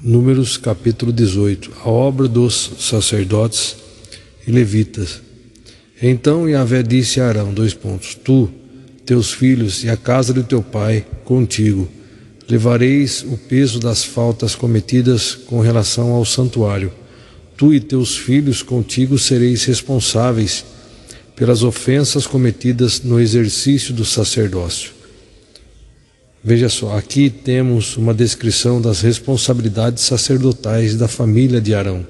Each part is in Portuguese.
Números capítulo 18. A obra dos sacerdotes e levitas. Então Yahvé disse a Arão, Tu, teus filhos e a casa de teu pai contigo, levareis o peso das faltas cometidas com relação ao santuário. Tu e teus filhos contigo sereis responsáveis pelas ofensas cometidas no exercício do sacerdócio. Veja só, aqui temos uma descrição das responsabilidades sacerdotais da família de Arão,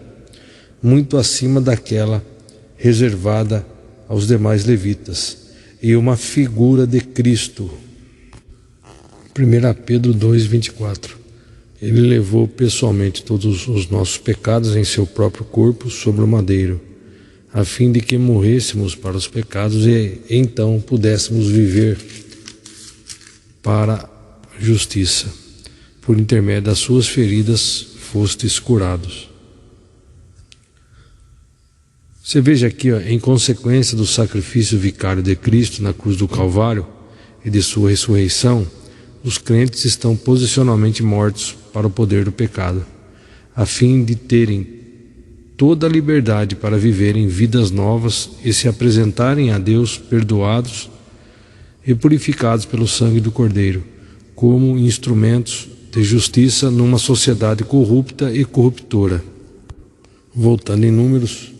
muito acima daquela reservada aos demais levitas, e uma figura de Cristo. 1 Pedro 2:24. Ele levou pessoalmente todos os nossos pecados em seu próprio corpo sobre o madeiro, a fim de que morrêssemos para os pecados e então pudéssemos viver para justiça. Por intermédio das suas feridas fostes curados. Você veja aqui, em consequência do sacrifício vicário de Cristo na cruz do Calvário e de sua ressurreição, os crentes estão posicionalmente mortos para o poder do pecado, a fim de terem toda a liberdade para viverem vidas novas e se apresentarem a Deus perdoados e purificados pelo sangue do Cordeiro, como instrumentos de justiça numa sociedade corrupta e corruptora. Voltando em Números,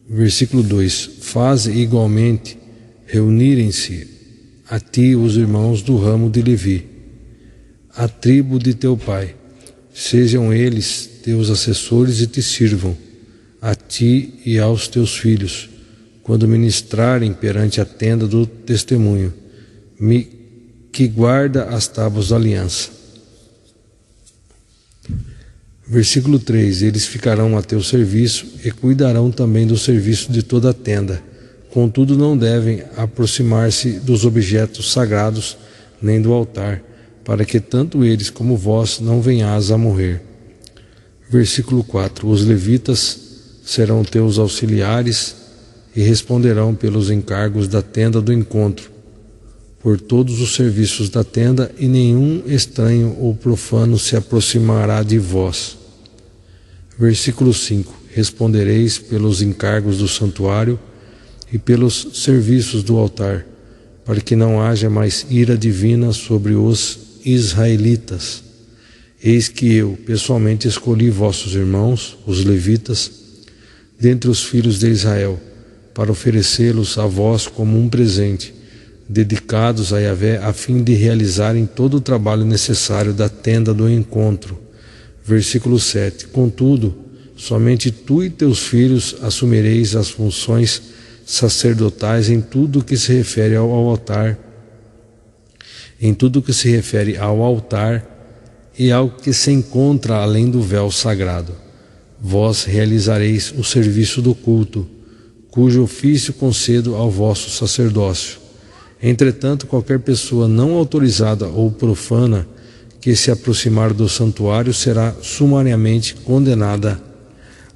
versículo 2: Faze igualmente reunirem-se a ti os irmãos do ramo de Levi, a tribo de teu pai. Sejam eles teus assessores e te sirvam, a ti e aos teus filhos, quando ministrarem perante a tenda do testemunho, que guarda as tábuas da aliança. Versículo 3: Eles ficarão a teu serviço e cuidarão também do serviço de toda a tenda. Contudo, não devem aproximar-se dos objetos sagrados nem do altar, para que tanto eles como vós não venhais a morrer. Versículo 4: Os levitas serão teus auxiliares e responderão pelos encargos da tenda do encontro, por todos os serviços da tenda, e nenhum estranho ou profano se aproximará de vós. Versículo 5: Respondereis pelos encargos do santuário e pelos serviços do altar, para que não haja mais ira divina sobre os israelitas. Eis que eu, pessoalmente, escolhi vossos irmãos, os levitas, dentre os filhos de Israel, para oferecê-los a vós como um presente, dedicados a Yahvé, a fim de realizarem todo o trabalho necessário da tenda do encontro. Versículo 7: Contudo, somente tu e teus filhos assumireis as funções sacerdotais em tudo que se refere ao altar, e ao que se encontra além do véu sagrado. Vós realizareis o serviço do culto, cujo ofício concedo ao vosso sacerdócio. Entretanto, qualquer pessoa não autorizada ou profana que se aproximar do santuário será sumariamente condenada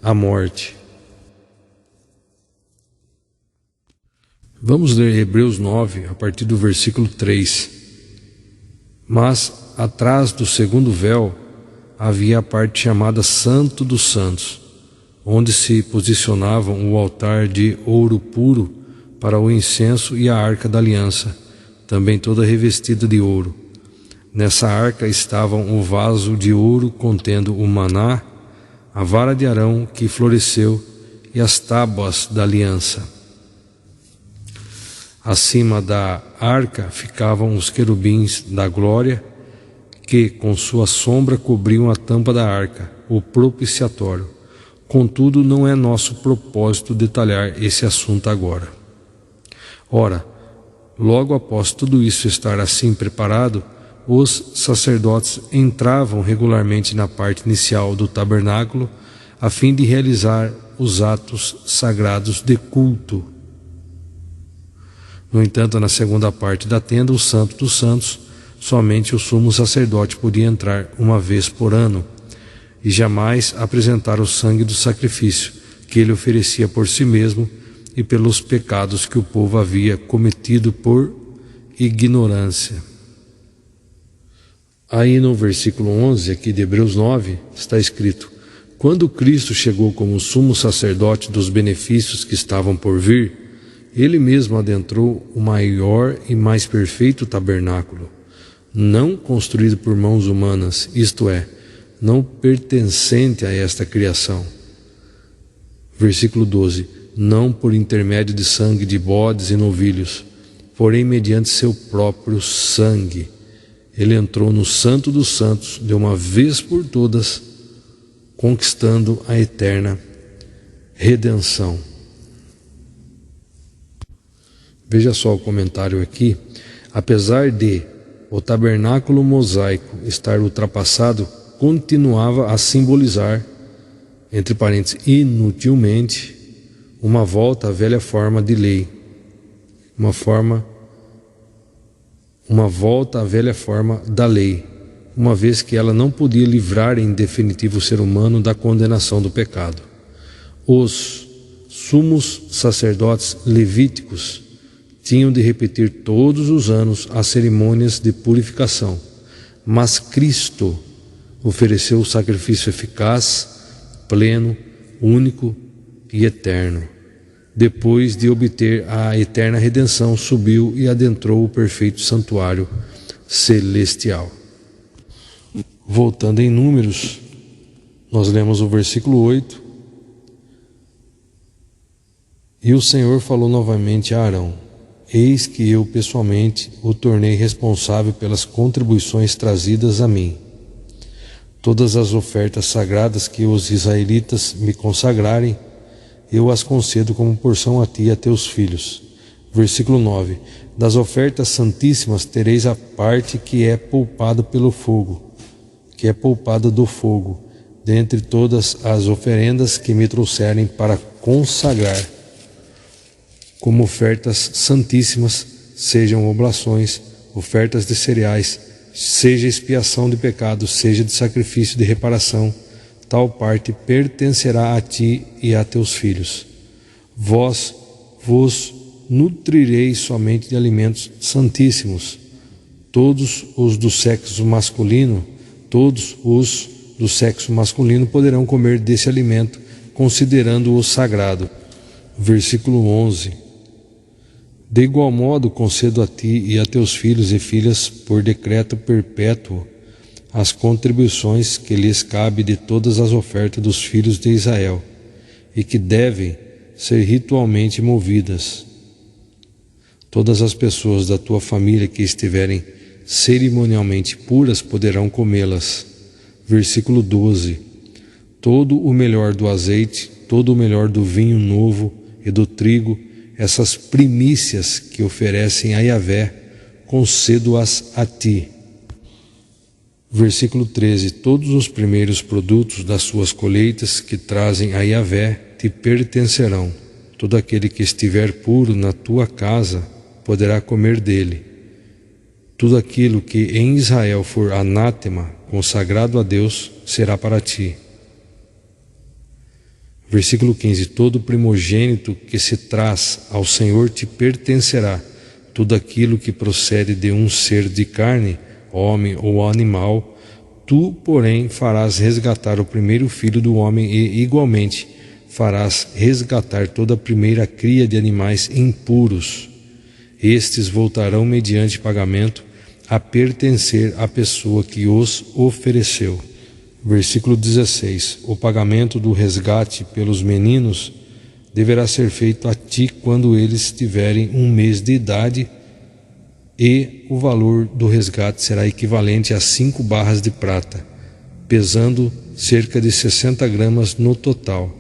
à morte. Vamos ler Hebreus 9, a partir do versículo 3. Mas, atrás do segundo véu, havia a parte chamada Santo dos Santos, onde se posicionavam o altar de ouro puro para o incenso e a arca da aliança, também toda revestida de ouro. Nessa arca estavam o vaso de ouro contendo o maná, a vara de Arão que floresceu e as tábuas da aliança. Acima da arca ficavam os querubins da glória, que com sua sombra cobriam a tampa da arca, o propiciatório. Contudo, não é nosso propósito detalhar esse assunto agora. Ora, logo após tudo isso estar assim preparado, os sacerdotes entravam regularmente na parte inicial do tabernáculo, a fim de realizar os atos sagrados de culto. No entanto, na segunda parte da tenda, o Santo dos Santos, somente o sumo sacerdote podia entrar uma vez por ano, e jamais apresentar o sangue do sacrifício que ele oferecia por si mesmo e pelos pecados que o povo havia cometido por ignorância. Aí no versículo 11, aqui de Hebreus 9, está escrito: quando Cristo chegou como sumo sacerdote dos benefícios que estavam por vir, ele mesmo adentrou o maior e mais perfeito tabernáculo, não construído por mãos humanas, isto é, não pertencente a esta criação. Versículo 12: não por intermédio de sangue de bodes e novilhos, porém mediante seu próprio sangue. Ele entrou no Santo dos Santos de uma vez por todas, conquistando a eterna redenção. Veja só o comentário aqui. Apesar de o tabernáculo mosaico estar ultrapassado, continuava a simbolizar, entre parênteses, inutilmente, uma volta à velha forma de lei, uma volta à velha forma da lei, uma vez que ela não podia livrar em definitivo o ser humano da condenação do pecado. Os sumos sacerdotes levíticos tinham de repetir todos os anos as cerimônias de purificação, mas Cristo ofereceu o sacrifício eficaz, pleno, único e eterno. Depois de obter a eterna redenção, subiu e adentrou o perfeito santuário celestial. Voltando em Números, nós lemos o versículo 8. E o Senhor falou novamente a Arão: eis que eu pessoalmente o tornei responsável pelas contribuições trazidas a mim. Todas as ofertas sagradas que os israelitas me consagrarem, eu as concedo como porção a ti e a teus filhos. Versículo 9: das ofertas santíssimas tereis a parte que é poupada pelo fogo, que é poupada do fogo, dentre todas as oferendas que me trouxerem para consagrar como ofertas santíssimas, sejam oblações, ofertas de cereais, seja expiação de pecados, seja de sacrifício de reparação, tal parte pertencerá a ti e a teus filhos. Vós vos nutrireis somente de alimentos santíssimos. Todos os do sexo masculino poderão comer desse alimento, considerando-o sagrado. Versículo 11: de igual modo concedo a ti e a teus filhos e filhas, por decreto perpétuo, as contribuições que lhes cabe de todas as ofertas dos filhos de Israel, e que devem ser ritualmente movidas. Todas as pessoas da tua família que estiverem cerimonialmente puras poderão comê-las. Versículo 12: todo o melhor do azeite, todo o melhor do vinho novo e do trigo, essas primícias que oferecem a Yahvé, concedo-as a ti. Versículo 13: todos os primeiros produtos das suas colheitas que trazem a Yahvé te pertencerão. Todo aquele que estiver puro na tua casa poderá comer dele. Tudo aquilo que em Israel for anátema, consagrado a Deus, será para ti. Versículo 15: todo primogênito que se traz ao Senhor te pertencerá. Tudo aquilo que procede de um ser de carne, homem ou animal, tu, porém, farás resgatar o primeiro filho do homem e, igualmente, farás resgatar toda a primeira cria de animais impuros. Estes voltarão mediante pagamento a pertencer à pessoa que os ofereceu. Versículo 16: o pagamento do resgate pelos meninos deverá ser feito a ti quando eles tiverem 1 mês de idade, e o valor do resgate será equivalente a 5 barras de prata, pesando cerca de 60 gramas no total,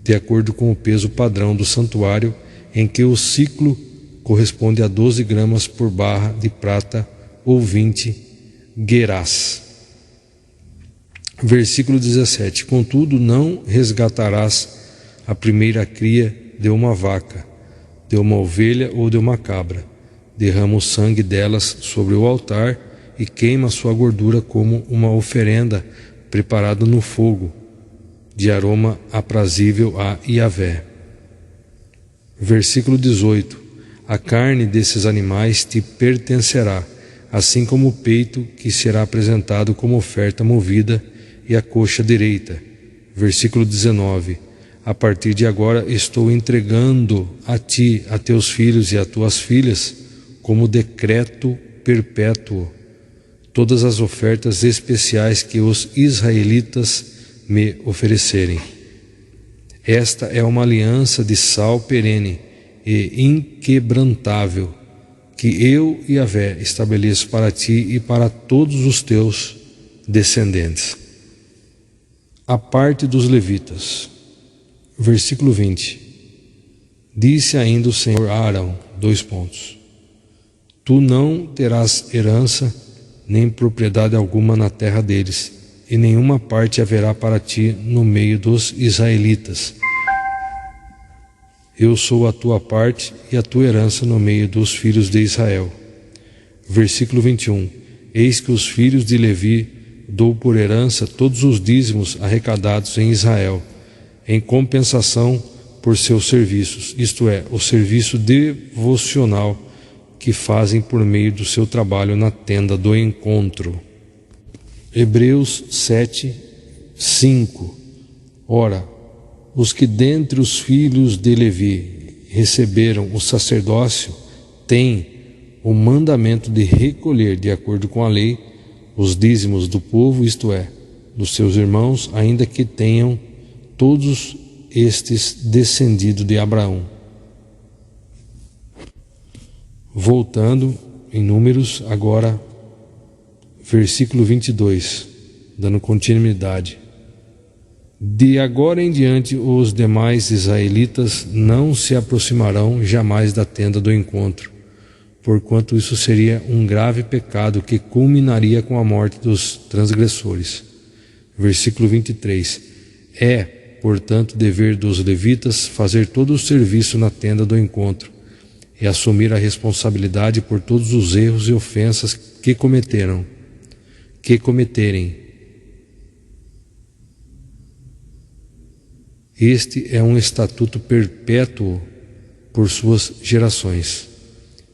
de acordo com o peso padrão do santuário, em que o ciclo corresponde a 12 gramas por barra de prata ou 20 gerás. Versículo 17: contudo não resgatarás a primeira cria de uma vaca, de uma ovelha ou de uma cabra. Derrama o sangue delas sobre o altar e queima sua gordura como uma oferenda preparada no fogo, de aroma aprazível a Yahvé. Versículo 18: a carne desses animais te pertencerá, assim como o peito que será apresentado como oferta movida e a coxa direita. Versículo 19. A partir de agora estou entregando a ti, a teus filhos e a tuas filhas, como decreto perpétuo, todas as ofertas especiais que os israelitas me oferecerem. Esta é uma aliança de sal perene e inquebrantável, que eu, Yahvé, estabeleço para ti e para todos os teus descendentes. A parte dos levitas. Versículo 20. Disse ainda o Senhor a Arão, Tu não terás herança, nem propriedade alguma na terra deles, e nenhuma parte haverá para ti no meio dos israelitas. Eu sou a tua parte e a tua herança no meio dos filhos de Israel. Versículo 21. Eis que os filhos de Levi dou por herança todos os dízimos arrecadados em Israel, em compensação por seus serviços, isto é, o serviço devocional que fazem por meio do seu trabalho na tenda do encontro. Hebreus 7, 5. Ora, os que dentre os filhos de Levi receberam o sacerdócio têm o mandamento de recolher, de acordo com a lei, os dízimos do povo, isto é, dos seus irmãos, ainda que tenham todos estes descendido de Abraão. Voltando em Números, agora, versículo 22, dando continuidade. De agora em diante, os demais israelitas não se aproximarão jamais da tenda do encontro, porquanto isso seria um grave pecado que culminaria com a morte dos transgressores. Versículo 23. É, portanto, dever dos levitas fazer todo o serviço na tenda do encontro e assumir a responsabilidade por todos os erros e ofensas que cometerem. Este é um estatuto perpétuo por suas gerações.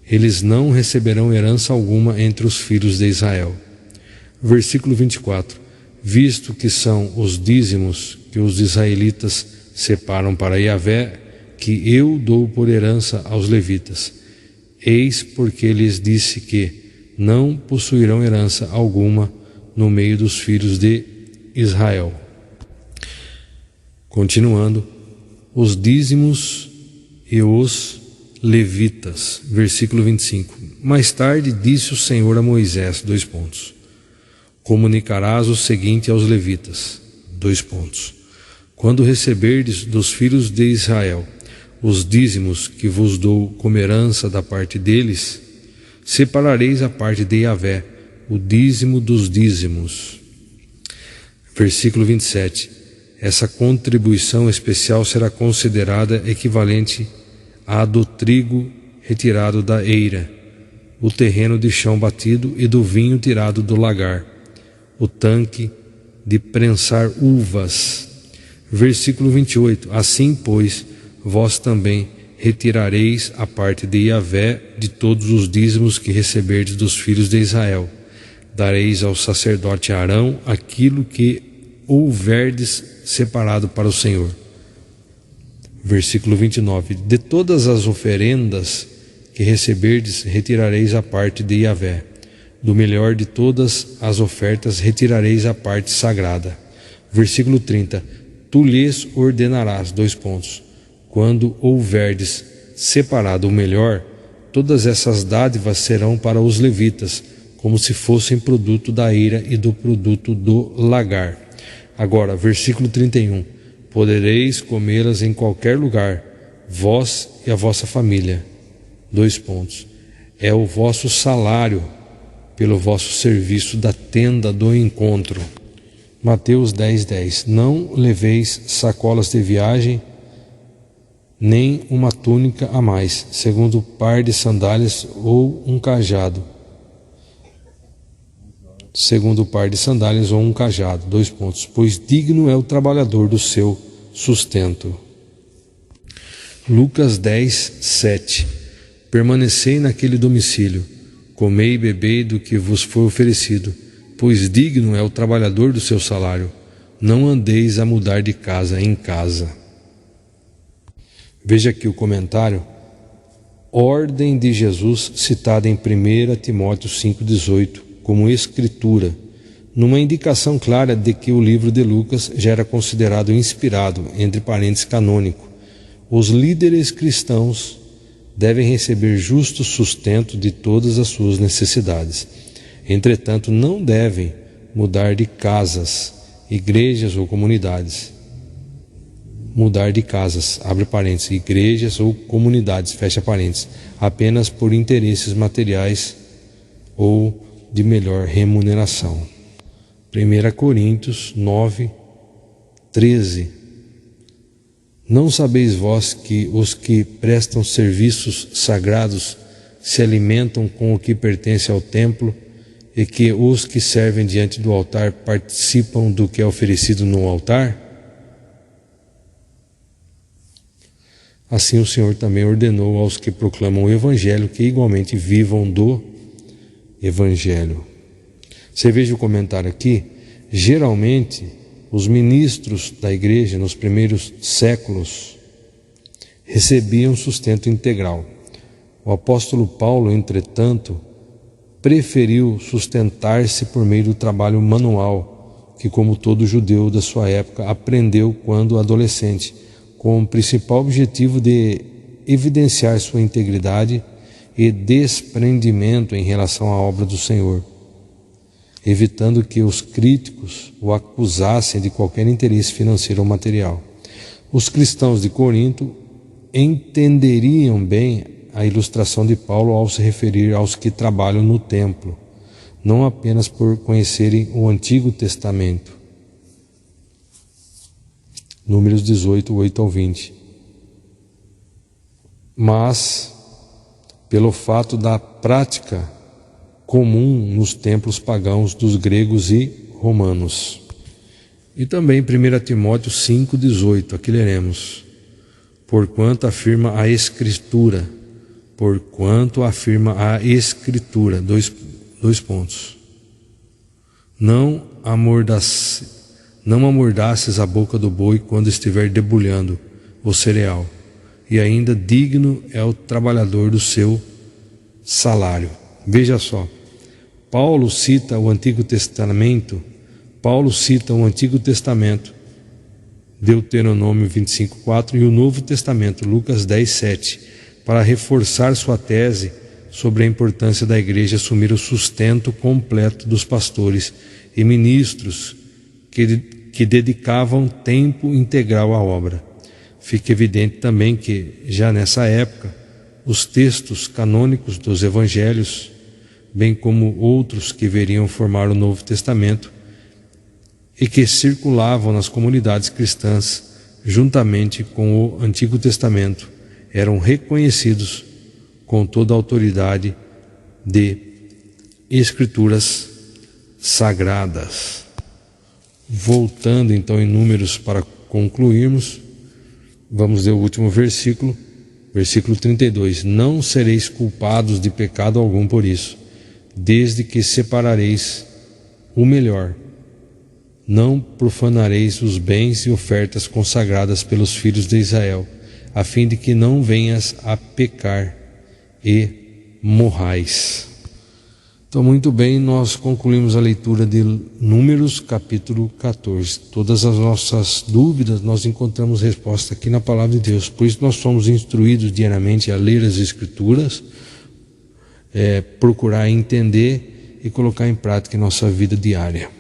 Eles não receberão herança alguma entre os filhos de Israel. Versículo 24. Visto que são os dízimos que os israelitas separam para Yahvé, que eu dou por herança aos levitas. Eis porque lhes disse que não possuirão herança alguma no meio dos filhos de Israel. Continuando, os dízimos e os levitas, versículo 25. Mais tarde disse o Senhor a Moisés, comunicarás o seguinte aos levitas, quando receberdes dos filhos de Israel os dízimos que vos dou como herança da parte deles, separareis a parte de Yahvé, o dízimo dos dízimos. Versículo 27. Essa contribuição especial será considerada equivalente à do trigo retirado da eira, o terreno de chão batido e do vinho tirado do lagar, o tanque de prensar uvas. Versículo 28. Assim, pois, vós também retirareis a parte de Yahvé de todos os dízimos que receberdes dos filhos de Israel. Dareis ao sacerdote Arão aquilo que houverdes separado para o Senhor. Versículo 29. De todas as oferendas que receberdes, retirareis a parte de Yahvé. Do melhor de todas as ofertas, retirareis a parte sagrada. Versículo 30. Tu lhes ordenarás, quando houverdes separado o melhor, todas essas dádivas serão para os levitas, como se fossem produto da eira e do produto do lagar. Agora, versículo 31. Podereis comê-las em qualquer lugar, vós e a vossa família. É o vosso salário pelo vosso serviço da tenda do encontro. Mateus 10:10. Não leveis sacolas de viagem, nem uma túnica a mais, segundo par de sandálias ou um cajado. Pois digno é o trabalhador do seu sustento. Lucas 10:7. Permanecei naquele domicílio, comei e bebei do que vos foi oferecido, pois digno é o trabalhador do seu salário. Não andeis a mudar de casa em casa. Veja aqui o comentário. Ordem de Jesus citada em 1 Timóteo 5,18 como escritura, numa indicação clara de que o livro de Lucas já era considerado inspirado, entre parênteses canônico. Os líderes cristãos devem receber justo sustento de todas as suas necessidades. Entretanto, não devem mudar de casas, igrejas ou comunidades. Mudar de casas, abre parênteses, igrejas ou comunidades, fecha parênteses, apenas por interesses materiais ou de melhor remuneração. 1 Coríntios 9, 13. Não sabeis vós que os que prestam serviços sagrados se alimentam com o que pertence ao templo e que os que servem diante do altar participam do que é oferecido no altar? Assim o Senhor também ordenou aos que proclamam o Evangelho que igualmente vivam do Evangelho. Você veja o comentário aqui. Geralmente, os ministros da igreja nos primeiros séculos recebiam sustento integral. O apóstolo Paulo, entretanto, preferiu sustentar-se por meio do trabalho manual, que, como todo judeu da sua época, aprendeu quando adolescente, com o principal objetivo de evidenciar sua integridade e desprendimento em relação à obra do Senhor, evitando que os críticos o acusassem de qualquer interesse financeiro ou material. Os cristãos de Corinto entenderiam bem a ilustração de Paulo ao se referir aos que trabalham no templo, não apenas por conhecerem o Antigo Testamento. Números 18, 8 ao 20. Mas, pelo fato da prática comum nos templos pagãos dos gregos e romanos. E também 1 Timóteo 5, 18, aqui leremos. Porquanto afirma a Escritura, dois pontos. Não amordaces a boca do boi quando estiver debulhando o cereal, e ainda digno é o trabalhador do seu salário. Veja só, Paulo cita o Antigo Testamento, Deuteronômio 25:4, e o Novo Testamento, Lucas 10:7, para reforçar sua tese sobre a importância da igreja assumir o sustento completo dos pastores e ministros que dedicavam tempo integral à obra. Fica evidente também que, já nessa época, os textos canônicos dos evangelhos, bem como outros que veriam formar o Novo Testamento e que circulavam nas comunidades cristãs juntamente com o Antigo Testamento, eram reconhecidos com toda a autoridade de escrituras sagradas. Voltando então em Números para concluirmos, vamos ler o último versículo, versículo 32. Não sereis culpados de pecado algum por isso, desde que separareis o melhor. Não profanareis os bens e ofertas consagradas pelos filhos de Israel, a fim de que não venhas a pecar e morrais. Então, muito bem, nós concluímos a leitura de Números, capítulo 14. Todas as nossas dúvidas nós encontramos resposta aqui na Palavra de Deus. Por isso nós somos instruídos diariamente a ler as Escrituras, procurar entender e colocar em prática em nossa vida diária.